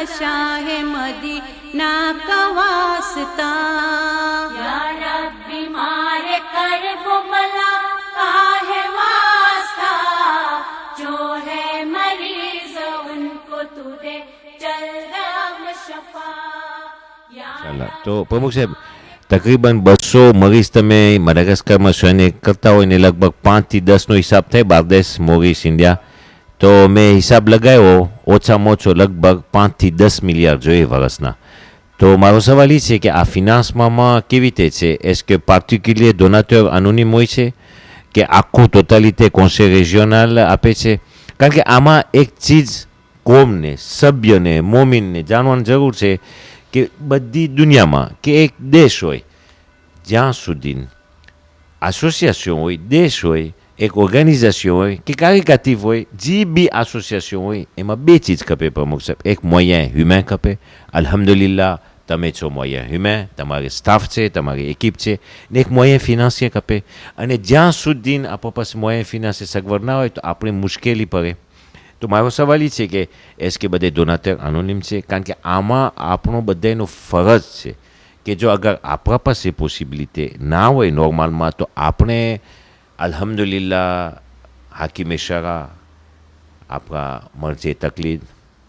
Shah Medina का वास्ता या रब्बी मारे कर्ब बला का है वास्ता जो है मरीज उनको तू दे जल्द शफा। તો પ્રમુખ સાહેબ, તકરીબન 200 મરીઝ તમે મડાગાસ્કરમાં સૈન્ય કરતા હોય ને લગભગ 5 થી 10નો હિસાબ થાય બાંગ્લાદેશ, મોરિસ, ઇન્ડિયા. તો મેં હિસાબ લગાવ્યો ઓછામાં ઓછો લગભગ 5 થી 10 મિલિયર્ડ જોઈએ વર્ષના. તો મારો સવાલ એ છે કે આ ફિનાન્સમાં કેવી રીતે છે? એસ કે પાર્ટિક્યુલર ડોનાટર અનોનિમ હોય છે કે આખું ટોટાલિટી કોન્સે રિજિયોનલ આપે છે? કારણ કે આમાં એક ચીજ કોમને, સભ્યને, મોમિનને જાણવાની જરૂર છે કે બધી દુનિયામાં કે એક દેશ હોય, જ્યાં સુધી એસોસિએશન હોય, દેશ હોય, એક ઓર્ગેનાઇઝેશન હોય કે કાર્યકાટિવ હોય, જે બી એસોસિએશન હોય, એમાં બે ચીજ ખપે પ્રમુખ સાહેબ. એક મોયન હ્યુમેન ખપે. અલ્હમ્દુલિલ્લાહ તમે છો મોયન હ્યુમેન, તમારી સ્ટાફ છે, તમારી એકિપ છે, ને એક મોયન ફિનાન્સિયર ખપે. અને જ્યાં સુધી આપણા પાસે મોયન ફિનાન્સિયર સગવડ ના હોય તો આપણે મુશ્કેલી પડે. તો મારો સવાલ એ છે કે એસ કે બધે ડોનાટર અનોનિમ છે? કારણ કે આમાં આપણો બધાનો ફરજ છે કે જો અગર આપણા પાસે પોસિબિલિટી ના હોય નોર્મલમાં તો આપણે અલ્હમ્દુલિલ્લાહ હાકિમે શરા, આપણા મરજે તકલીદ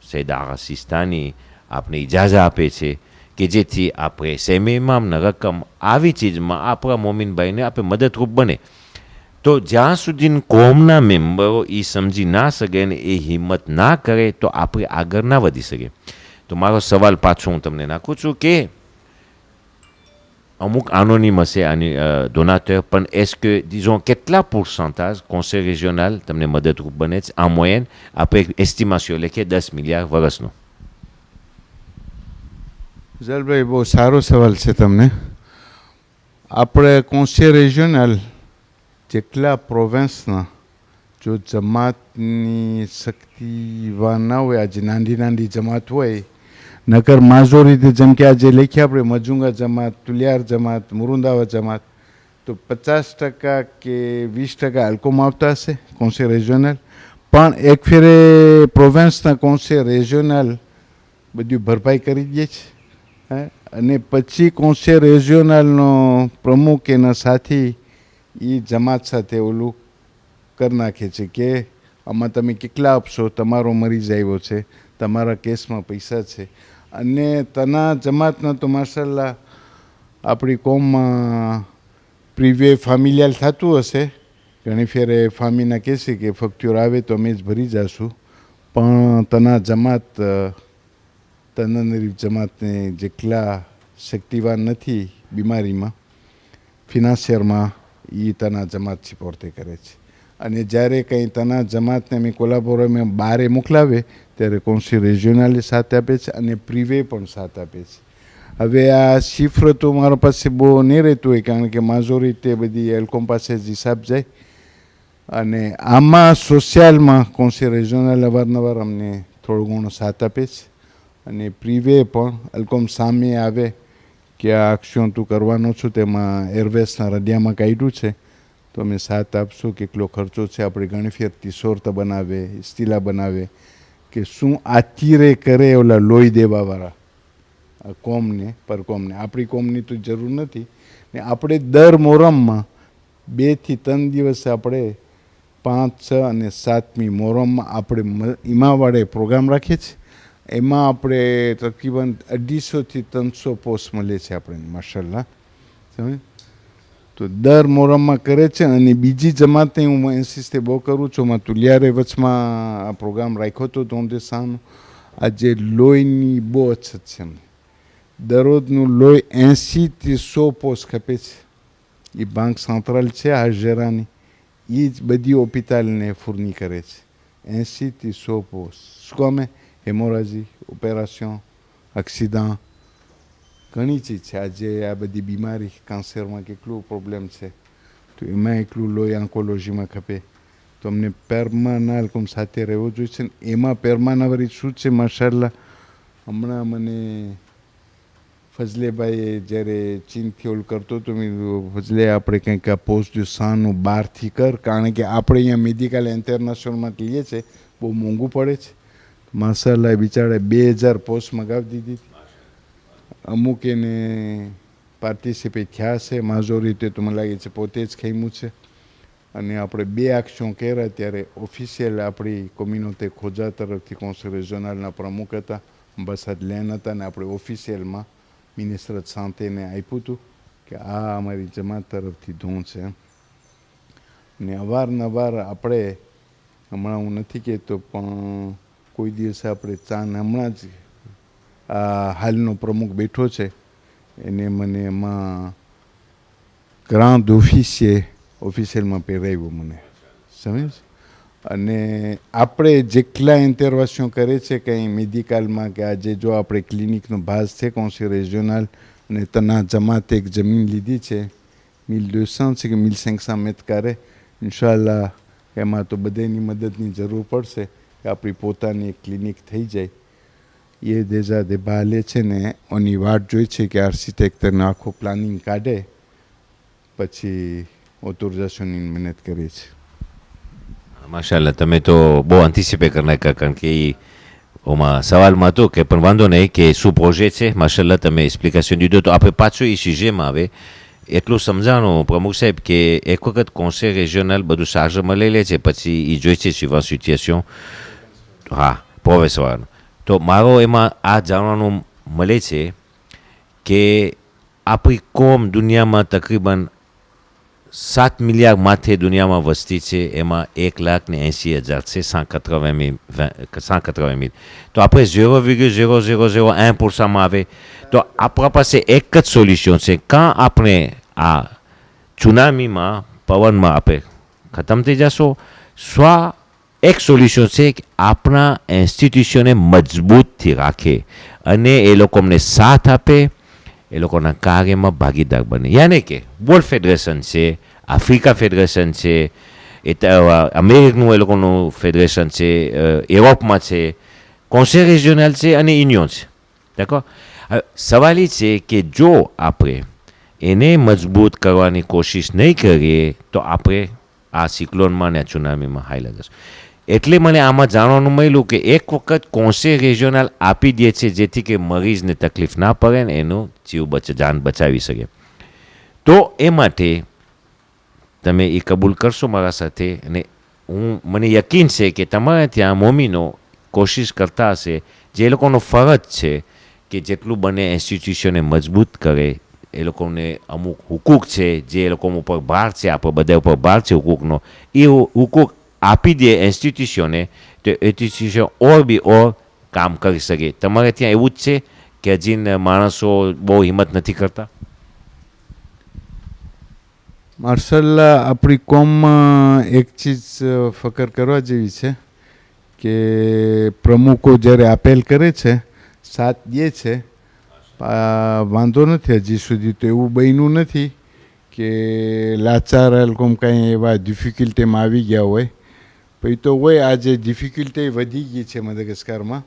સૈયદ આગા સિસ્તાની આપણે ઇજાઝત આપે છે કે જેથી આપણે સેમે ઇમામના રકમ આવી ચીજમાં આપણા મોમિનભાઈને આપણે મદદરૂપ બને. તો જ્યાં સુધી કોમના મેમ્બરો એ સમજી ના શકે ને એ હિંમત ના કરે તો આપણે આગળ ના વધી શકે. તો મારો સવાલ પાછો હું તમને નાખું છું કે અમુક એનોનિમ હશે આની ડોનાટર, પણ એસ કે disons કેટલા pourcentage કોન્સેલ રિજિયોનલ તમને મદદરૂપ બને છે આ મોયન? આપણે એક એસ્ટિમેશન લખીએ 10 મિલિયર્ડ વર્ષનો. જલભાઈ, બહુ સારો સવાલ છે તમને. આપણે કોન્સેલ રિજિયોનલ જેટલા પ્રોવિન્સના જો જમાતની શક્તિવાન ના હોય, આજે નાની નાની જમાત હોય, નકર માજોરિટી જેમ કે આજે લખીએ આપણે મજુંગા જમાત, તુલિયાર જમાત, મુરુંદાવા જમાત, તો 50% કે 20% હલકોમાં આવતા હશે કોન્સેલ રિજિયોનલ. પણ એક ફેરે પ્રોવિન્સના કોન્સેલ રિજિયોનલ બધું ભરપાઈ કરી દે છે અને પછી કોન્સેલ રિજિયોનલનો પ્રમુખ એના સાથી એ જમાત સાથે ઓલું કરી નાખે છે કે આમાં તમે કેટલા આપશો, તમારો મરીઝ આવ્યો છે, તમારા કેસમાં પૈસા છે. અને તના જમાતના તો માશાલ્લાહ આપણી કોમમાં પ્રીવે ફામિલિયલ થતું હશે. ઘણી ફેરે ફામીના કહેશે કે ફક્તુર આવે તો અમે જ ભરી જશું, પણ તના જમાત તનનરીફ જમાતને જેટલા શક્તિવાન નથી બીમારીમાં, ફિનાન્સિયરમાં, એ તના જમાત સિપોર્તે કરે છે. અને જ્યારે કંઈ તના જમાતને અમે કોલાબોરમાં બહારે મોકલાવે ત્યારે કોન્સેલ રિજિયોનલે સાથ આપે છે અને પ્રીવે પણ સાથ આપે છે. હવે આ શિફ્ર તો મારા પાસે બહુ નહીં રહેતું હોય કારણ કે માજોરિટી બધી એલકોમ પાસે જ હિસાબ જાય. અને આમાં સોશિયલમાં કોન્સેલ રિજિયોનલ અવારનવાર અમને થોડો ઘણો સાથ આપે છે અને પ્રીવે પણ એલકોમ સામે આવે કે આ એક્શન તું કરવાનો છું, તેમાં એરવેસના રડિયામાં કાઢ્યું છે તો અમે સાથ આપશું. કેટલો ખર્ચો છે, આપણે ઘણી ફેર તિસોરતા બનાવે, સ્ટીલા બનાવે કે શું આચીરે કરે ઓલા લોહી દેવાવાળા કોમને, પર કોમને. આપણી કોમની તો જરૂર નથી ને આપણે દર મોહરમમાં 2 થી 3 દિવસ આપણે 5, 6 અને 7મી મોહરમમાં આપણે ઇમાવાડે પ્રોગ્રામ રાખીએ છીએ. એમાં આપણે તકરીબન 250 થી 300 પોસ્ટ મળે છે આપણે માશાલ્લાહ. સમજ તો દર મોહરમમાં કરે છે. અને બીજી જમાતને હું ઇન્સિસ્ટ બહુ કરું છું. માં તુલિયારે વચમાં આ પ્રોગ્રામ રાખ્યો હતો ધોંદેસાનો. આજે લોહીની બહુ અછત છે અમને. દરરોજનું લોહી 80 થી 100 પોસ્ટ ખપે છે. એ બેંક સેન્ટ્રલ છે હાજરાની, એ જ બધી હોસ્પિટલને ફૂરની કરે છે. 80 થી 100 પોસ્ટ. શું અમે હેમોરેજી, ઓપરેશન, એક્સિડન્ટ, ઘણી ચીજ છે. આજે આ બધી બીમારી કેન્સરમાં કેટલું પ્રોબ્લેમ છે તો એમાં એટલું લોહી ઓન્કોલોજીમાં ખપે. તો અમને પેરમાના કોમ સાથે રહેવું જોઈએ છે. એમાં પેરમાનાવાળી શું છે માશાલ્લાહ, હમણાં મને ફઝલેભાઈએ જ્યારે ચીનથી ઓલ કરતો તો મેં ફઝલે આપણે કંઈક આ પોસ્ટ સાનું બહારથી કર, કારણ કે આપણે અહીંયા મેડિકલ ઇન્ટરનેશનલમાં લઈએ છીએ બહુ મોંઘું પડે છે. તો માશાલ્લાહ બિચારે 2000 પોસ્ટ મગાવી દીધી અમુક એને પાર્ટિસિપેટ થયા છે મેજોરિટી તો મને લાગે છે પોતે જ ખમ્યું છે અને આપણે 2 એક્શન કર્યા ત્યારે ઓફિશિયલ આપણી કોમ્યુનિટી ખોજા તરફથી કોન્સલ રિજનલના પ્રમુખ હતા બસાદ લેન હતા ને આપણે ઓફિશિયલમાં મિનિસ્ટર શાંતિને આપ્યું હતું કે આ અમારી જમાત તરફથી ધૂન છે ને અવારનવાર આપણે હમણાં હું નથી કહેતો પણ કોઈ દિવસે આપણે હમણાં જ આ હાલનો પ્રમુખ બેઠો છે એને મને એમાં ગ્રાન્ડ ઓફિશિયલમાં પહેરાવ્યું મને સમજ અને આપણે જેટલા ઇન્ટરવેન્શન કરે છે કંઈ મેડિકલમાં કે આજે જો આપણે ક્લિનિકનો ભાગ છે કોન્સલ રિજનલ અને તના જમાતે એક જમીન લીધી છે 1200 છે કે 1500 મત કરે ઇન્શાલ્લાહ એમાં તો બધાની મદદની જરૂર પડશે કે આપણી પોતાની એક ક્લિનિક થઈ જાય એ દેજા ભાલે છે ને ઓની વાટ જોઈ છે કે આર્કિટેક્ટરને આખો પ્લાનિંગ કાઢે પછી ઓથોરાઇઝેશનની મહેનત કરી છે માશાલ્લાહ તમે તો બહુ એન્ટિસિપેટ કરી નાખ્યા કારણ કે ઓમાં સવાલમાં હતું કે પણ વાંધો નહીં કે શું પ્રોજેક્ટ છે માશાલ્લાહ તમે એક્સપ્લિકેશન દીધો તો આપણે પાછું એ સીઝેમાં આવે એટલું સમજાવવાનું પ્રમુખ સાહેબ કે એક વખત કોન્સલ રિજનલ બધું ચાર્જમાં લઈ લે છે પછી એ જોઈ છે સુવા સિચ્યુએશન હા પ્રોફેસરનું તો મારો એમાં આ જાણવાનું મળે છે કે આપણી કોમ દુનિયામાં તકરીબન 7 મિલિયન માથે દુનિયામાં વસ્તી છે એમાં 1,80,000 છે 180,000 તો આપણે 0,0001% આવે તો આપણા પાસે એક જ સોલ્યુશન છે કાં આપણે આ ચુનામીમાં પવનમાં આપણે ખતમ થઈ જશો સ્વ એક સોલ્યુશન છે કે આપણા ઇન્સ્ટિટ્યુશનને મજબૂતથી રાખે અને એ લોકો અમને સાથ આપે એ લોકોના કાર્યમાં ભાગીદાર બને યાને કે વર્લ્ડ ફેડરેશન છે આફ્રિકા ફેડરેશન છે અમેરિકનું એ લોકોનું ફેડરેશન છે યુરોપમાં છે કોન્સલ રિજનલ છે અને યુનિયન છે દેખો સવાલ એ છે કે જો આપણે એને મજબૂત કરવાની કોશિશ નહીં કરીએ તો આપણે આ સિક્લોનમાં અને સુનામીમાં હાઈલા જશું એટલે મને આમાં જાણવાનું મળ્યું કે એક વખત કોન્સલ રિજનલ આપી દે છે જેથી કે મરીઝને તકલીફ ના પડે ને એનું જાન બચાવી શકે તો એ માટે તમે એ કબૂલ કરશો મારા સાથે અને મને યકીન છે કે તમારે ત્યાં મોમીનો કોશિશ કરતા હશે જે લોકોનો ફરજ છે કે જેટલું બને ઇન્સ્ટિટ્યુશનને મજબૂત કરે એ લોકોને અમુક હુકુક છે જે એ લોકો ઉપર ભાર છે આપણે બધા ઉપર ભાર છે હુકુકનો એ હુકુક આપી દે ઇન્સ્ટિટ્યુશને તો ઇન્સ્ટિટ્યુશન ઓર કામ કરી શકે તમારે ત્યાં એવું જ છે કે હજી માણસો બહુ હિંમત નથી કરતા માર્શલ્લા આપણી કોમમાં એક ચીજ ફકર કરવા જેવી છે કે પ્રમુખો જ્યારે આપેલ કરે છે સાથ દે છે વાંધો નથી હજી સુધી તો એવું બન્યું નથી કે લાચાર એલકોમ કાંઈ એવા ડિફિકલ્ટીમાં આવી ગયા હોય પછી તો હોય આજે ડિફિકલ્ટી વધી ગઈ છે મદગાસ્કરમાં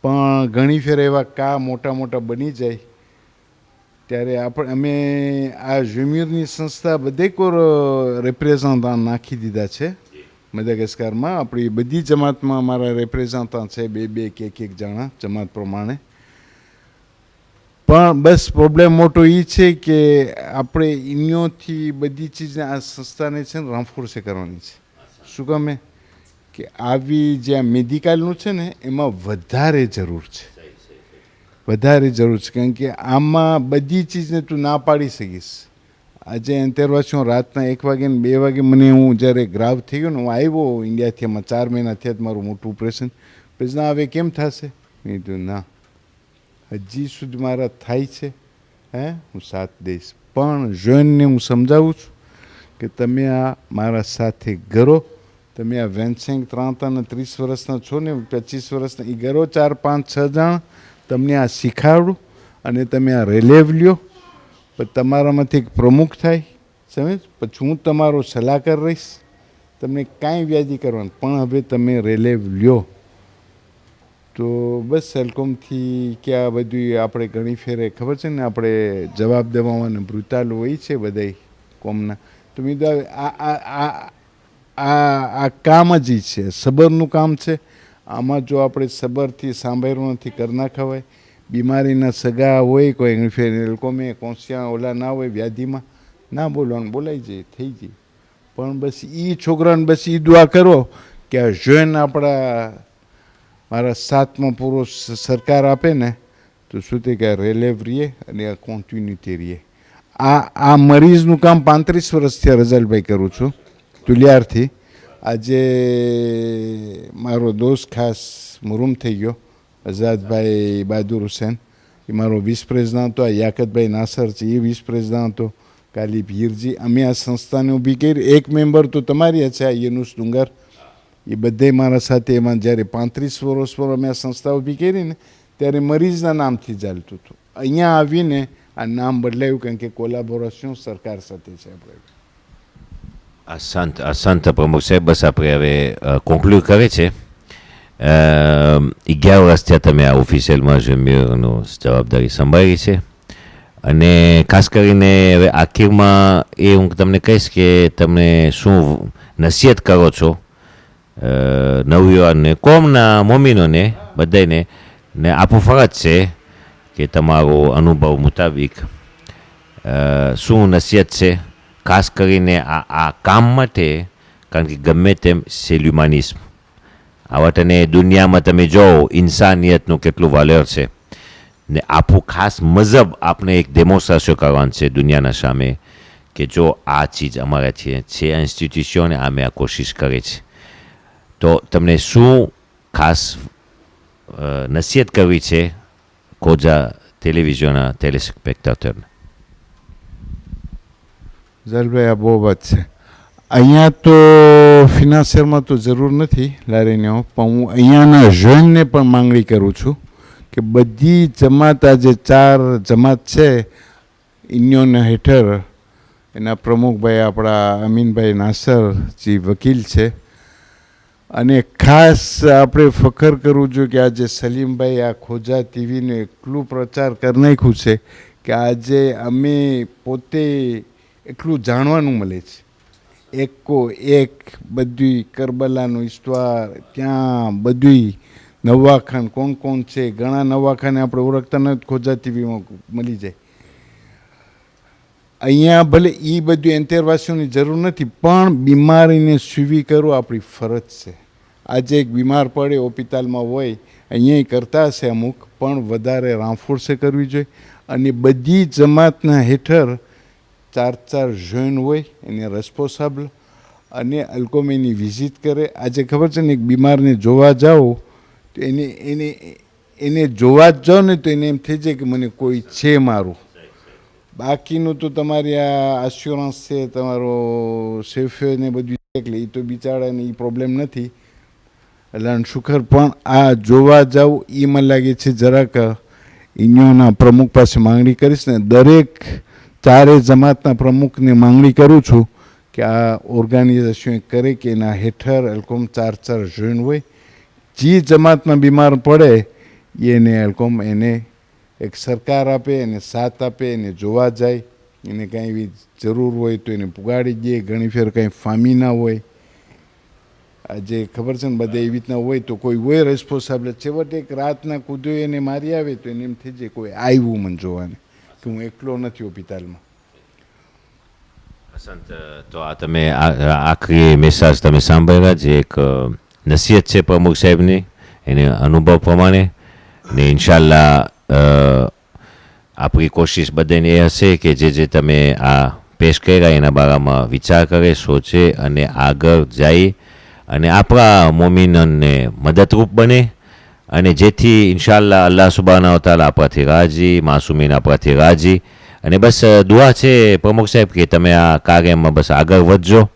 પણ ઘણી ફેર એવા મોટા મોટા બની જાય ત્યારે અમે આ ઝુમીરની સંસ્થા બધે કોર રિપ્રેઝન્ટન્ટ નાખી દીધા છે મદગાસ્કરમાં આપણી બધી જમાતમાં અમારા રિપ્રેઝન્ટન્ટ છે બે કે એક જણા જમાત પ્રમાણે પણ બસ પ્રોબ્લેમ મોટો એ છે કે આપણે ઇન્યોથી બધી ચીજને આ સંસ્થાને છે ને રણફોર્સ કરવાની છે શું ગમે કે આવી જે આ મેડિકલનું છે ને એમાં વધારે જરૂર છે કારણ કે આમાં બધી ચીજને તું ના પાડી શકીશ આજે ઇન્ટરવેન્શન રાતના 1 વાગે ને 2 વાગે મને હું જ્યારે ગ્રાફ થઈ ગયો ને હું આવ્યો ઇન્ડિયાથી એમાં 4 મહિના થયા જ મારું મોટું ઓપરેશન પછી ના હવે કેમ થશે મેં કીધું ના હજી સુધી મારા થાય છે હું સાથ દઈશ પણ જોઈને હું સમજાવું છું કે તમે આ મારા સાથે કરો તમે આ વેન્સેંગ 30 અને 30 વર્ષના છો ને 25 વર્ષના એ કરો 4, 5, 6 જણ તમને આ શીખવાડું અને તમે આ રિલેવ લ્યો પછી તમારામાંથી એક પ્રમુખ થાય સમજ પછી હું તમારો સલાહકાર રહીશ તમને કાંઈ વ્યાજી કરવાનું પણ હવે તમે રિલેવ લ્યો તો બસ સેલકોમથી કે આ બધું આપણે ઘણી ફેરે ખબર છે ને આપણે જવાબ દેવાના બ્રુતાલ હોય છે બધા કોમના તો મેં આ કામ જ છે સબરનું કામ છે આમાં જો આપણે સબરથી સાંભળ્યું નથી કરી ના ખવાય. બીમારીના સગા હોય કોઈ ફેર એ લોકો મેં કોન્સિયા ઓલા ના હોય વ્યાધિમાં ના બોલવાનું બોલાઈ જાય થઈ જાય. પણ બસ એ છોકરાને બસ એ દુઆ કરો કે આ જોઈને આપણા મારા સાથમાં પૂરો સરકાર આપે ને તો શું તે કે રેલેવ રહીએ અને આ કોન્ટિન્યુટી રહીએ. આ મરીઝનું કામ 35 વર્ષથી રઝાલભાઈ કરું છું તુલિયારથી. આજે મારો દોસ્ત ખાસ મુરુમ થઈ ગયો આઝાદભાઈ બહાદુર હુસેન, એ મારો વિસ પ્રેસિડન્ટ હતો. યાકતભાઈ નાસર છે એ વિસ પ્રેસિડન્ટ હતો. કાલી ભીરજી, અમે આ સંસ્થાને ઊભી કરી. એક મેમ્બર તો તમારી છે, આ યુનુસ ડુંગર, એ બધે મારા સાથે. એમાં જ્યારે 35 વર્ષ પર અમે આ સંસ્થા ઊભી કરી ને ત્યારે મરીઝના નામથી ચાલતું હતું. અહીંયા આવીને આ નામ બદલાયું કારણ કે કોલાબોરેશન સરકાર સાથે છે આપણે. સંત પ્રમુખ સાહેબ, બસ આપણે હવે કોન્ક્લુડ કરે છે. 11 વર્ષ થયા તમે આ ઓફિશિયલમાં મેયરનો જવાબદારી સંભાળી છે. અને ખાસ કરીને હવે આખીરમાં એ હું તમને કહીશ કે તમે શું નસીહત કરો છો નવયુવાનને, કોમના મોમીનોને, બધાને, ને આપું ફરજ છે કે તમારો અનુભવ મુતાબિક શું નસીહત છે ખાસ કરીને આ કામ માટે? કારણ કે ગમે તેમ c'est l'humanisme. આવા તને દુનિયામાં તમે જો ઇન્સાનિયતનું કેટલું વાલેર છે, ને આપું ખાસ મઝહબ આપણે એક ડેમોન્સ્ટ્રેશન કરવાનું છે દુનિયાના સામે કે જો આ ચીજ અમારે છે ઇન્સ્ટિટ્યુશને અમે આ કોશિશ કરે છે. તો તમને શું ખાસ નસીહત કરવી છે કોજા ટેલિવિઝનના ટેલિસ્પેક્ટેટરને? ઝલભાઈ, આ બહુ વાત છે. અહીંયા તો ફિનાન્સિયરમાં તો જરૂર નથી લારીને, પણ હું અહીંયાના જૈનને પણ માંગણી કરું છું કે બધી જમાત, આજે 4 જમાત છે ઇન્યોના હેઠળ, એના પ્રમુખભાઈ આપણા અમીનભાઈ નાસર જે વકીલ છે. અને ખાસ આપણે ફખર કરવું જોઈએ કે આજે સલીમભાઈ આ ખોજા ટીવીને એટલું પ્રચાર કરી નાખ્યું છે કે આજે અમે પોતે એટલું જાણવાનું મળે છે. એક બધું કરબલાનું ઈસ્તવાર, ત્યાં બધું નવાખાન કોણ છે, ઘણા નવાખાને આપણે ઓળખતા નથી, ખોજા ટીવીમાં મળી જાય. અહીંયા ભલે એ બધું એંતેરવાસીઓની જરૂર નથી, પણ બીમારીને સુવી કરવું આપણી ફરજ છે. આજે એક બીમાર પડે હોસ્પિટલમાં હોય, અહીંયા કરતા હશે અમુક, પણ વધારે રામફોર્સે કરવી જોઈએ. અને બધી જમાતના હેઠળ 4 જૈન હોય એને રેસ્પોન્સાબલ, અને અલ્કોમ એની વિઝિટ કરે. આજે ખબર છે ને, એક બીમારને જોવા જાઓ તો એને જોવા જ જાઓ ને તો એને એમ થઈ જાય કે મને કોઈ છે મારું. બાકીનું તો તમારી આ આશ્યોરન્સ છે, તમારો સેફ્યો ને બધું, એટલે એ તો બિચારાને એ પ્રોબ્લેમ નથી, એટલે શુકર. પણ આ જોવા જાવ એ મને લાગે છે જરાક ઇન્યોના પ્રમુખ પાસે માંગણી કરીશ ને, દરેક 4 જમાતના પ્રમુખને માંગણી કરું છું કે આ ઓર્ગેનાઇઝેશન કરે કે એના હેઠળ એલકોમ 4 જૈન હોય. જે જમાતમાં બીમાર પડે એને એલકોમ એને એક સરકાર આપે, એને સાથ આપે, એને જોવા જાય, એને કાંઈ એવી જરૂર હોય તો એને પુગાડી દે. ઘણી ફેર કંઈ ફામી ના હોય, આજે ખબર છે ને બધા એવી રીતના હોય તો કોઈ હોય રેસ્પોન્સાબલ. છેવટે એક રાતના કૂદ્યો એને મારી આવે તો એને એમ થઈ જાય કોઈ આવ્યું મને જોવાને, કે હું એકલો નથી હોસ્પિટલમાં. સંત, તો આ તમે આખરી મેસેજ તમે સાંભળ્યા, જે એક નસીહત છે પ્રમુખ સાહેબની એને અનુભવ પ્રમાણે. ને ઇન્શાલ્લાહ આપણી કોશિશ બધાને એ હશે કે જે તમે આ પેશ કર્યા એના બારામાં વિચાર કરે, સોચે અને આગળ જાય અને આપણા મોમિનને મદદરૂપ બને, અને જેથી ઇન્શાલ્લાહ અલ્લાહ સુબહાના વ તઆલા આપણાથી રાજી, માસુમીન આપણાથી રાજી. અને બસ દુઆ છે પ્રમુખ સાહેબ કે તમે આ કાર્યમાં બસ આગળ વધજો,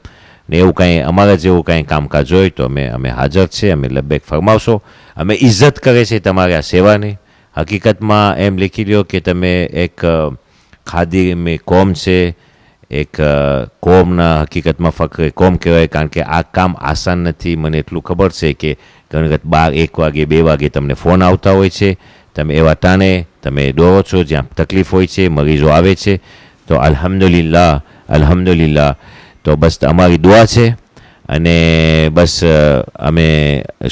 ને એવું કાંઈ અમારા જેવું કાંઈ કામકાજ હોય તો અમે હાજર છે, અમે લબ્બેક ફરમાવશો. અમે ઇજ્જત કરે છે તમારી આ સેવાની. હકીકતમાં એમ લખી લ્યો કે તમે એક ખાદી કોમ છે, એક કોમના હકીકતમાં ફક્ર કોમ કહેવાય, કારણ કે આ કામ આસાન નથી. મને એટલું ખબર છે કે ઘણી વખત 12, 1 વાગે, 2 વાગે તમને ફોન આવતા હોય છે, તમે એવા ટાણે તમે દોરો છો જ્યાં તકલીફ હોય છે, મરીઝો આવે છે. તો અલ્હમ્દુલિલ્લાહ. તો બસ અમારી દુઆ છે અને બસ અમે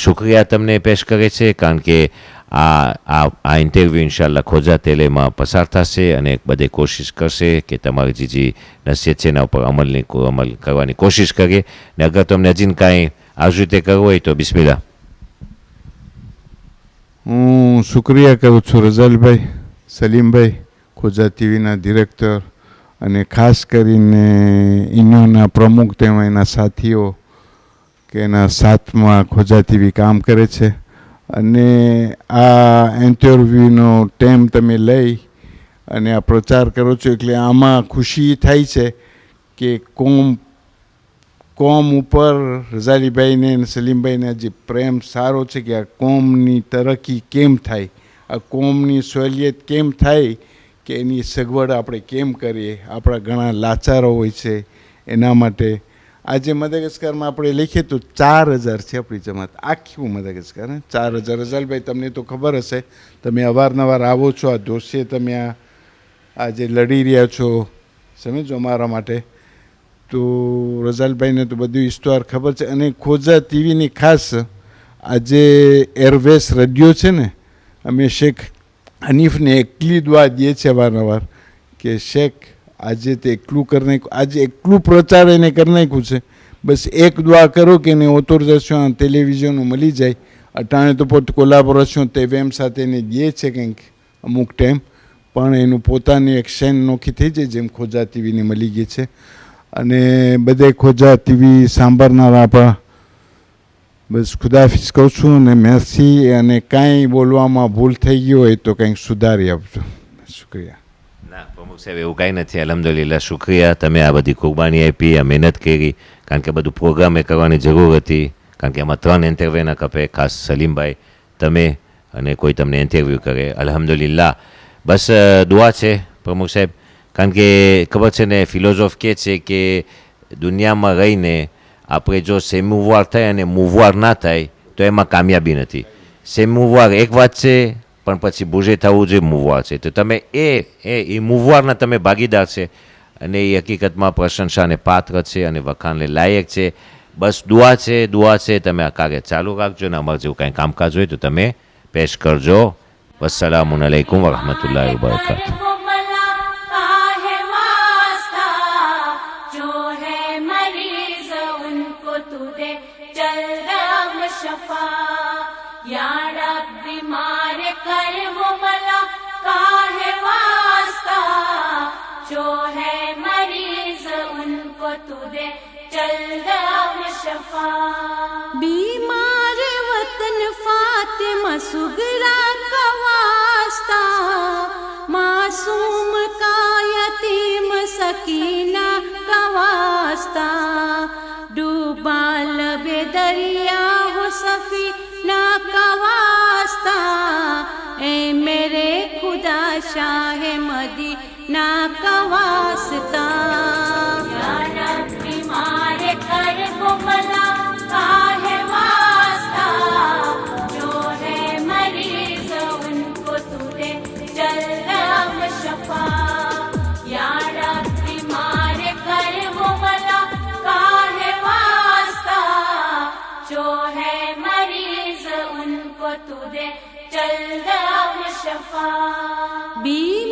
શુક્રિયા તમને પેશ કરે છે કારણ કે આ ઇન્ટરવ્યૂ ઇન્શાલ્લાહ ખોજા તેલેમાં પસાર થશે અને બધે કોશિશ કરશે કે તમારી જે નસીહત છે એના ઉપર અમલ કરવાની કોશિશ કરીએ ને અગર તમને હજી કાંઈ આ રીતે કરવું હોય તો બિસ્મિલ્લાહ. હું શુક્રિયા કરું છું રઝાલભાઈ, સલીમભાઈ, ખોજા ટીવીના ડિરેક્ટર અને ખાસ કરીને ઇનોના પ્રમુખ તેમાં એના સાથીઓ કે એના સાથમાં ખોજા ટીવી કામ કરે છે. અને આ ઇન્ટરવ્યૂનો ટાઈમ તમે લઈ અને આ પ્રચાર કરો છો એટલે આમાં ખુશી થાય છે કે કોમ ઉપર રઝાલીભાઈને અને સલીમભાઈને જે પ્રેમ સારો છે કે આ કોમની તરક્કી કેમ થાય, આ કોમની સહુલિયત કેમ થાય કે એની સગવડ આપણે કેમ કરીએ. આપણા ઘણા લાચારો હોય છે એના માટે આજે મદાગાસ્કરમાં આપણે લખીએ તો 4000 છે આપણી જમાત, આખું મદાગાસ્કર 4000. રઝાલભાઈ તમને તો ખબર હશે, તમે અવારનવાર આવો છો, આ દોસ્તે તમે આજે લડી રહ્યા છો, સમજો અમારા માટે. તો રઝાલભાઈને તો બધું ઇસ્તવાર ખબર છે. અને ખોજા ટીવીની ખાસ આજે એરવેસ રેડિયો છે ને, અમે શેખ હનીફને એકલી દુઆ દઈએ છીએ અવારનવાર કે શેખ આજે તે એકલું કરી નાખ્યું, આજે એકલું પ્રચાર એને કરી નાખ્યું છે, બસ એક દુઆ કરો કે એને ઓથોરિઝેશન ટેલિવિઝનનું મળી જાય. અટાણે તો પોતે કોલાબોરેશન તેવેમ સાથે એને દે છે કંઈક અમુક ટાઈમ, પણ એનું પોતાની એક શેન નોખી થઈ જાય જેમ ખોજા ટીવીને મળી ગઈ છે. અને બધે ખોજા ટીવી સાંભળનારા આપણા બસ ખુદાફિઝ કહું છું અને મેસી. અને કાંઈ બોલવામાં ભૂલ થઈ ગઈ હોય તો કંઈક સુધારી આપજો. શુક્રિયા. ના પ્રમુખ સાહેબ એવું કાંઈ નથી, અલહમદુલિલ્લાહ શુક્રિયા. તમે આ બધી કુરબાની આપી, આ મહેનત કરી, કારણ કે બધું પ્રોગ્રામે કરવાની જરૂર હતી, કારણ કે એમાં 3 ઇન્ટરવ્યૂ ના કપે, ખાસ સલીમભાઈ, તમે અને કોઈ તમને ઇન્ટરવ્યૂ કરે. અલહમદુલિલ્લાહ બસ દુઆ છે પ્રમુખ સાહેબ, કારણ કે ખબર છે ને ફિલોઝોફ કહે છે કે દુનિયામાં રહીને આપણે જો સેમુવાર થાય અને મૂવવાર ના થાય તો એમાં કામયાબી નથી. સેમુવાર એક વાત છે, પણ પછી બુઝે થવું જોઈએ મૂવવાર છે. તો તમે એ મૂવવારના તમે ભાગીદાર છે અને એ હકીકતમાં પ્રશંસાને પાત્ર છે અને વખાણને લાયક છે. બસ દુઆ છે. તમે આ કાર્ય ચાલુ રાખજો ને અમારે જેવું કાંઈ કામકાજ હોય તો તમે પેશ કરજો. વસ્સલામુ અલૈકુમ વરહમતુલ્લાહિ વબરકાતુહુ. बीमार वतन फातिमा सुगरा का वास्ता, मासूम का यतीम सकीना का वास्ता, डूबा लबे दरिया हो सफीना का वास्ता, ए मेरे खुदा शाह मदीना का वास्ता. बीमार